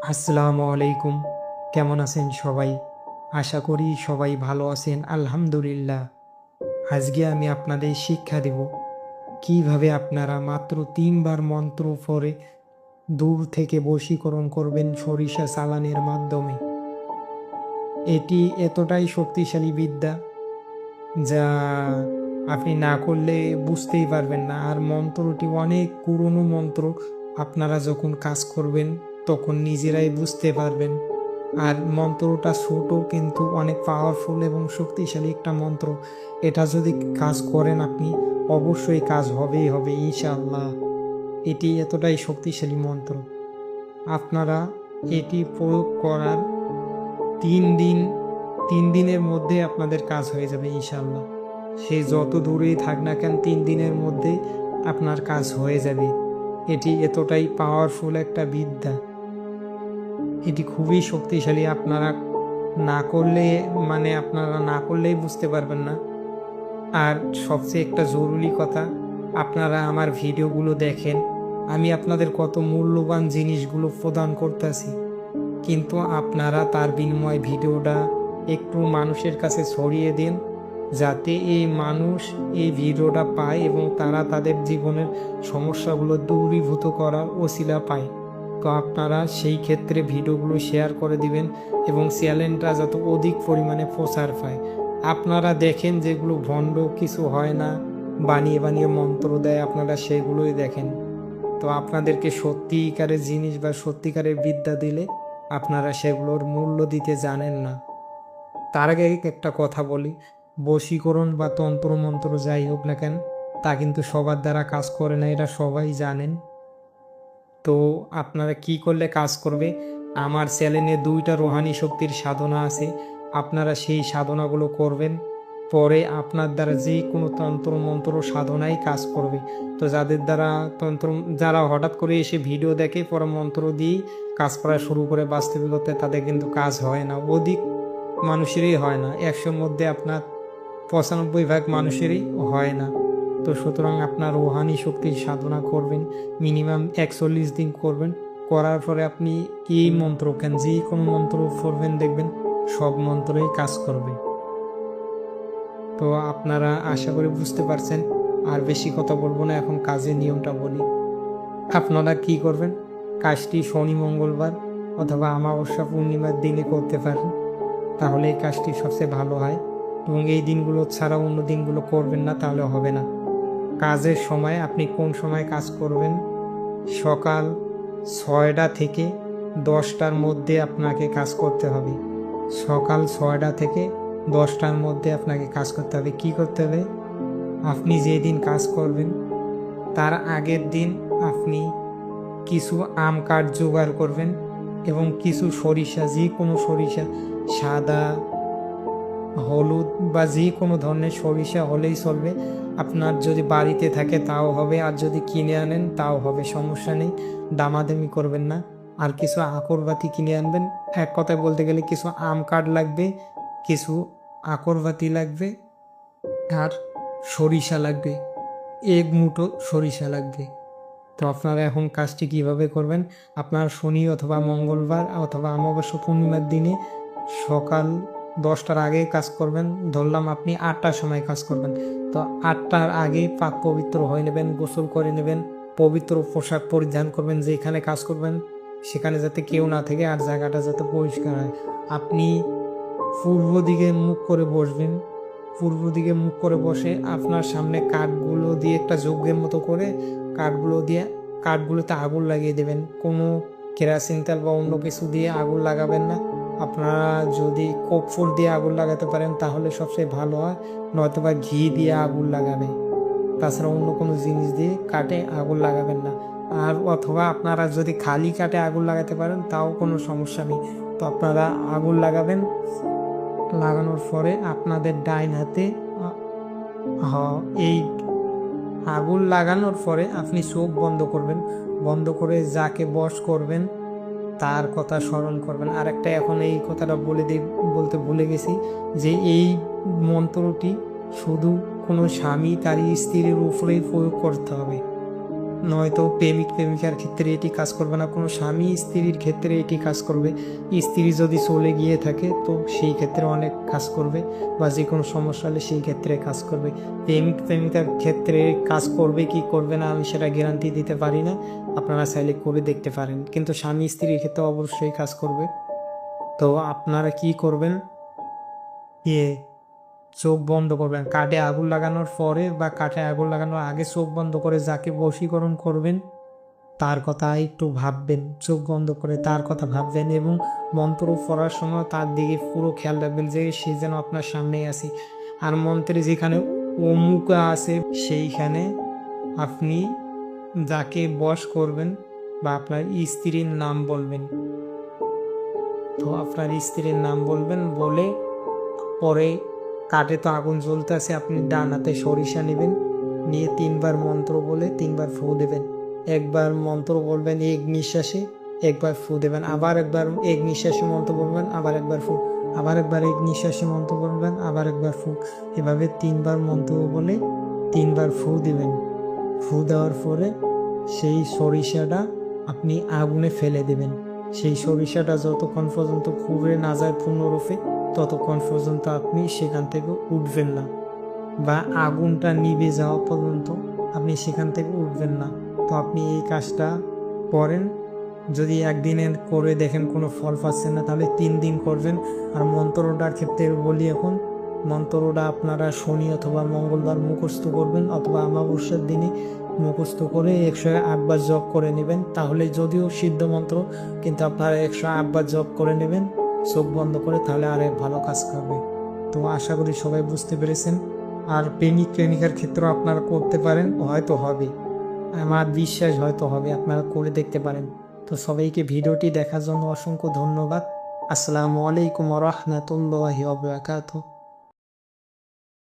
আসসালামু আলাইকুম। কেমন আছেন সবাই? আশা করি সবাই ভালো আছেন। আলহামদুলিল্লাহ। আজকে আমি আপনাদের শিক্ষা দেব কিভাবে আপনারা মাত্র ৩ বার মন্ত্র পড়ে দূর থেকে বশীকরণ করবেন সরিষা চালানের মাধ্যমে। এটি এতটাই শক্তিশালী বিদ্যা যা আপনি না করলে বুঝতেই পারবেন না। আর মন্ত্রটি অনেক পুরনো মন্ত্র। আপনারা যখন কাজ করবেন তখন নিজেরাই বুঝতে পারবেন। আর মন্ত্রটা ছোট কিন্তু অনেক পাওয়ারফুল এবং শক্তিশালী একটা মন্ত্র। এটা যদি কাজ করেন আপনি, অবশ্যই কাজ হবেই হবে ইনশাআল্লাহ। এটি এতটাই শক্তিশালী মন্ত্র। আপনারা এটি প্রয়োগ করার ৩ দিন ৩ দিনের মধ্যে আপনাদের কাজ হয়ে যাবে ইনশাআল্লাহ। সে যত দূরেই থাক না কেন ৩ দিনের মধ্যে আপনার কাজ হয়ে যাবে। এটি এতটাই পাওয়ারফুল একটা বিদ্যা। এটি খুবই শক্তিশালী। আপনারা না করলেই বুঝতে পারবেন না। আর সবচেয়ে একটা জরুরি কথা, আপনারা আমার ভিডিওগুলো দেখেন। আমি আপনাদের কত মূল্যবান জিনিসগুলো প্রদান করতেছি, কিন্তু আপনারা তার বিনিময়ে ভিডিওটা একটু মানুষের কাছে ছড়িয়ে দিন, যাতে এই মানুষ এই ভিডিওটা পায় এবং তারা তাদের জীবনের সমস্যাগুলো দূরীভূত করার ওসিলা পায়। তো আপনারা সেই ক্ষেত্রে ভিডিওগুলো শেয়ার করে দিবেন এবং চ্যানেলটা যত অধিক পরিমাণে প্রচার পায়। আপনারা দেখেন যেগুলো ভণ্ড কিছু হয় না, বানিয়ে বানিয়ে মন্ত্র দেয়, আপনারা সেগুলোই দেখেন। তো আপনাদেরকে সত্যিকারের জিনিস বা সত্যিকারের বিদ্যা দিলে আপনারা সেগুলোর মূল্য দিতে জানেন না। তার আগে একটা কথা বলি, বশীকরণ বা তন্ত্র মন্ত্র যাই হোক না কেন, তা কিন্তু সবার দ্বারা কাজ করে না, এটা সবাই জানেন। তো আপনারা কি করলে কাজ করবে? আমার চ্যানেলে 2টা রোহানি শক্তির সাধনা আছে। আপনারা সেই সাধনাগুলো করবেন, পরে আপনার দ্বারা যে কোনো তন্ত্র মন্ত্র সাধনাই কাজ করবে। তো যারা হঠাৎ করে এসে ভিডিও দেখে পরে মন্ত্র দিয়েই কাজ করা শুরু করে বাস্তবিকতায় তাদের কিন্তু কাজ হয় না। অধিক মানুষেরই হয় না, 100-র মধ্যে আপনার 95 ভাগ মানুষেরই হয় না। তো সুতরাং আপনার রুহানি শক্তির সাধনা করবেন, মিনিমাম 41 দিন করবেন। করার পরে আপনি এই মন্ত্র কেন, যে কোনো মন্ত্র পড়বেন, দেখবেন সব মন্ত্রই কাজ করবে। তো আপনারা আশা করি বুঝতে পারছেন। আর বেশি কথা বলবো না, এখন কাজের নিয়মটা বলি। আপনারা কি করবেন? কাজটি শনি মঙ্গলবার অথবা অমাবস্যা পূর্ণিমার দিনে করতে পারেন, তাহলে এই কাজটি সবচেয়ে ভালো হয়। এবং এই দিনগুলো ছাড়া অন্য দিনগুলো করবেন না, তাহলে হবে না। কাজের সময় আপনি কোন সময় কাজ করবেন? সকাল 6টা থেকে 10টার মধ্যে আপনাকে কাজ করতে হবে। সকাল 6টা থেকে 10টার মধ্যে আপনাকে কাজ করতে হবে। কি করতে হবে? আপনি যেদিন কাজ করবেন তার আগের দিন আপনি কিছু আম কাঠ জোগাড় করবেন এবং কিছু সরিষা, যে কোনো সরিষা, সাদা, হলুদ বা যে কোনো ধরনের সরিষা হলেই চলবে। আপনার যদি বাড়িতে থাকে তাও হবে, আর যদি কিনে আনেন তাও হবে, সমস্যা নেই। দামাদামি করবেন না। আর কিছু আকরবাতি কিনে আনবেন। এক কথায় বলতে গেলে কিছু আম কাঠ লাগবে, কিছু আকরবাতি লাগবে, আর সরিষা লাগবে, 1 মুঠো সরিষা লাগবে। তো আপনারা এখন কাজটি কিভাবে করবেন? আপনার শনি অথবা মঙ্গলবার অথবা অমাবস্যা পূর্ণিমার দিনে সকাল 10টার আগে কাজ করবেন। ধরলাম আপনি 8টার সময় কাজ করবেন, তো 8টার আগে পাক পবিত্র হয়ে নেবেন, গোসল করে নেবেন, পবিত্র পোশাক পরিধান করবেন। যেখানে কাজ করবেন সেখানে যাতে কেউ না থাকে আর জায়গাটা যাতে পরিষ্কার হয়। আপনি পূর্ব দিকে মুখ করে বসবেন। পূর্ব দিকে মুখ করে বসে আপনার সামনে কাঠগুলো দিয়ে একটা যজ্ঞের মতো করে কাঠগুলোতে আগুন লাগিয়ে দেবেন। কোনো কেরাসিন তেল বা অন্য কিছু দিয়ে আগুন লাগাবেন না। আপনারা যদি কর্পূর দিয়ে আগুন লাগাতে পারেন তাহলে সবচেয়ে ভালো হয়, নয়তোবা ঘি দিয়ে আগুন লাগাবে। তাছাড়া অন্য কোনো জিনিস দিয়ে কাঠে আগুন লাগাবেন না। আর অথবা আপনারা যদি খালি কাঠে আগুন লাগাতে পারেন তাও কোনো সমস্যা নেই। তো আপনারা আগুন লাগাবেন। লাগানোর পরে আপনাদের ডাইন হাতে এই আগুন লাগানোর পরে আপনি চোখ বন্ধ করবেন। বন্ধ করে যাকে বশ করবেন তার কথা স্মরণ করবেন। আর একটা এখন এই কথাটা বলতে ভুলে গেছি, যে এই মন্ত্রটি শুধু কোনো স্বামী তার স্ত্রীর উপরেই প্রয়োগ করতে হবে। নয়তো প্রেমিক প্রেমিকার ক্ষেত্রে এটি কাজ করবে না, কোনো স্বামী স্ত্রীর ক্ষেত্রে এটি কাজ করবে। স্ত্রী যদি চলে গিয়ে থাকে তো সেই ক্ষেত্রে অনেক কাজ করবে, বা যে কোনো সমস্যা হলে সেই ক্ষেত্রে কাজ করবে। প্রেমিক প্রেমিকার ক্ষেত্রে কাজ করবে কি করবে না আমি সেটা গ্যারান্টি দিতে পারি না, আপনারা চাইলে করে দেখতে পারেন, কিন্তু স্বামী স্ত্রীর ক্ষেত্রে অবশ্যই কাজ করবে। তো আপনারা কি করবেন, ইয়ে চোখ বন্ধ করবেন কাঠে আগুন লাগানোর পরে বা কাঠে আগুন লাগানোর আগে চোখ বন্ধ করে যাকে বশীকরণ করবেন তার কথা একটু ভাববেন, চোখ বন্ধ করে তার কথা ভাববেন এবং মন্ত্র পড়ার সময় তার দিকে পুরো খেয়াল রাখবেন যে সে যেন আপনার সামনেই আসে। আর মন্ত্রে যেখানে অমুকা আছে সেইখানে আপনি যাকে বশ করবেন বা আপনার স্ত্রীর নাম বলবেন। তো আপনার স্ত্রীর নাম বলবেন, বলে পরে কাঠে তো আগুন জ্বলতে আছে, আপনি ডান হাতে সরিষা নেবেন, নিয়ে 3বার মন্ত্র বলে 3বার ফু দেবেন। একবার মন্ত্র বলবেন এক নিঃশ্বাসে, একবার ফু দেবেন, আবার একবার এক নিঃশ্বাসে মন্ত্র বলবেন, আবার একবার ফু, আবার একবার এক নিঃশ্বাসে মন্ত্র বলবেন, আবার একবার ফু। এভাবে 3বার মন্ত্র বলে 3বার ফু দিবেন। ফু দেওয়ার পরে সেই সরিষাটা আপনি আগুনে ফেলে দেবেন। সেই সরিষাটা যতক্ষণ পর্যন্ত পুড়ে না যায় পূর্ণরূপে ততক্ষণ পর্যন্ত আপনি সেখান থেকে উঠবেন না, বা আগুনটা নিভে যাওয়া পর্যন্ত আপনি সেখান থেকে উঠবেন না। তো আপনি এই কাজটা করেন, যদি একদিনে করে দেখেন কোনো ফল পাচ্ছেন না তাহলে 3 দিন করবেন। আর মন্ত্রটার ক্ষেত্রে বলি, এখন মন্ত্রটা আপনারা শনি অথবা মঙ্গলবার মুখস্থ করবেন, অথবা অমাবস্যার দিনে মুখস্থ করে 108বার জপ করে নেবেন। তাহলে যদিও সিদ্ধ মন্ত্র, কিন্তু আপনারা 108বার জপ করে নেবেন চোখ বন্ধ করে, তাহলে আরেক ভালো কাজ করবে। তো আশা করি সবাই বুঝতে পেরেছেন। আর প্রেমিক প্রেমিকার ক্ষেত্রেও আপনারা করতে পারেন, হয়তো হবে, আমার বিশ্বাস হয়তো হবে, আপনারা করে দেখতে পারেন। তো সবাইকে ভিডিওটি দেখার জন্য অসংখ্য ধন্যবাদ। আসসালামু আলাইকুম ওয়া রাহমাতুল্লাহি ওয়া বারাকাতুহু।